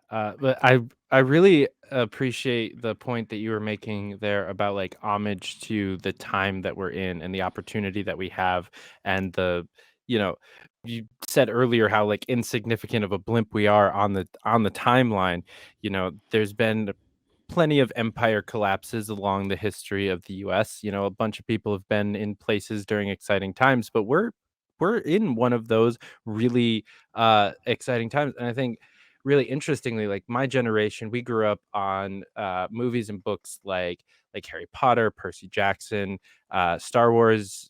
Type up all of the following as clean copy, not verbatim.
But I really appreciate the point that you were making there about like homage to the time that we're in and the opportunity that we have and you know, you said earlier how like insignificant of a blimp we are on the timeline. There's been plenty of empire collapses along the history of the US. A bunch of people have been in places during exciting times, but we're in one of those really exciting times. And I think really interestingly, like my generation, we grew up on movies and books like Harry Potter, Percy Jackson, Star Wars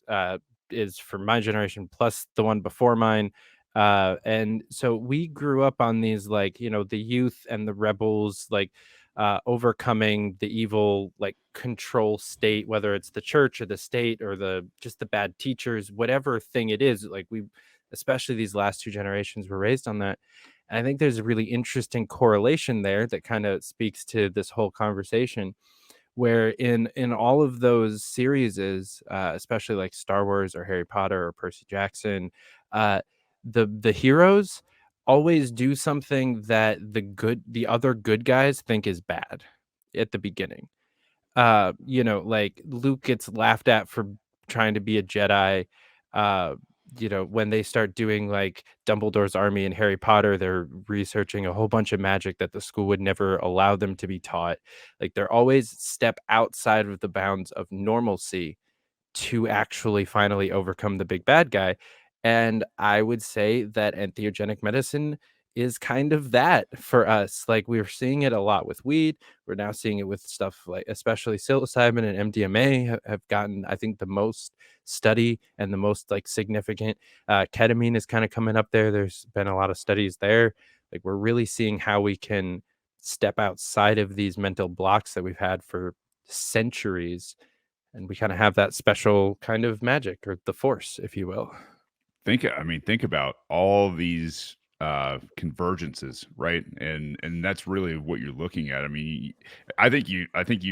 is for my generation plus the one before mine. And so we grew up on these like, the youth and the rebels, like overcoming the evil like control state, whether it's the church or the state or the just the bad teachers, whatever thing it is. Like we, especially these last two generations, were raised on that. And I think there's a really interesting correlation there that kind of speaks to this whole conversation where in all of those series is especially like Star Wars or Harry Potter or Percy Jackson, uh the heroes always do something that the other good guys think is bad at the beginning. Like Luke gets laughed at for trying to be a Jedi. Uh, when they start doing like Dumbledore's army in Harry Potter, they're researching a whole bunch of magic that the school would never allow them to be taught. Like they're always step outside of the bounds of normalcy to actually finally overcome the big bad guy. And I would say that entheogenic medicine is kind of that for us. Like we're seeing it a lot with weed. We're now seeing it with stuff like especially psilocybin and MDMA have gotten, I think, the most study and the most like significant. Ketamine is kind of coming up there. There's been a lot of studies there. Like we're really seeing how we can step outside of these mental blocks that we've had for centuries, and we kind of have that special kind of magic or the force, if you will. Think about all these convergences, right? And that's really what you're looking at. I mean, I think you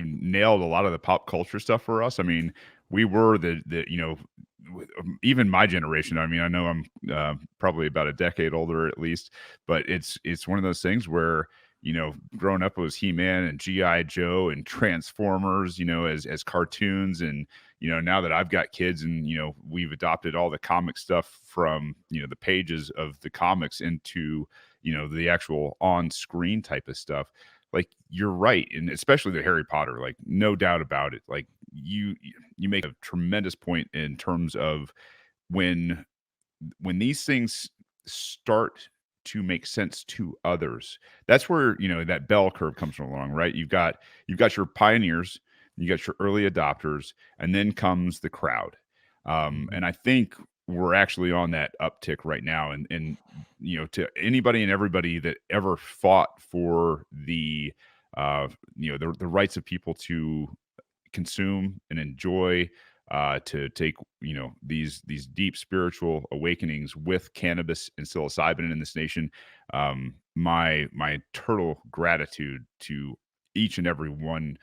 nailed a lot of the pop culture stuff for us. I mean, we were even my generation. I mean, I know I'm probably about a decade older at least, but it's one of those things where growing up was He-Man and GI Joe and Transformers, as cartoons. And now that I've got kids and we've adopted all the comic stuff from the pages of the comics into the actual on-screen type of stuff. Like, you're right, and especially the Harry Potter, like, no doubt about it. Like, you make a tremendous point in terms of when these things start to make sense to others. That's where that bell curve comes along, right? You've got your pioneers, you got your early adopters, and then comes the crowd. And I think we're actually on that uptick right now. And to anybody and everybody that ever fought for the rights of people to consume and enjoy, to take these deep spiritual awakenings with cannabis and psilocybin in this nation. My eternal gratitude to each and every one.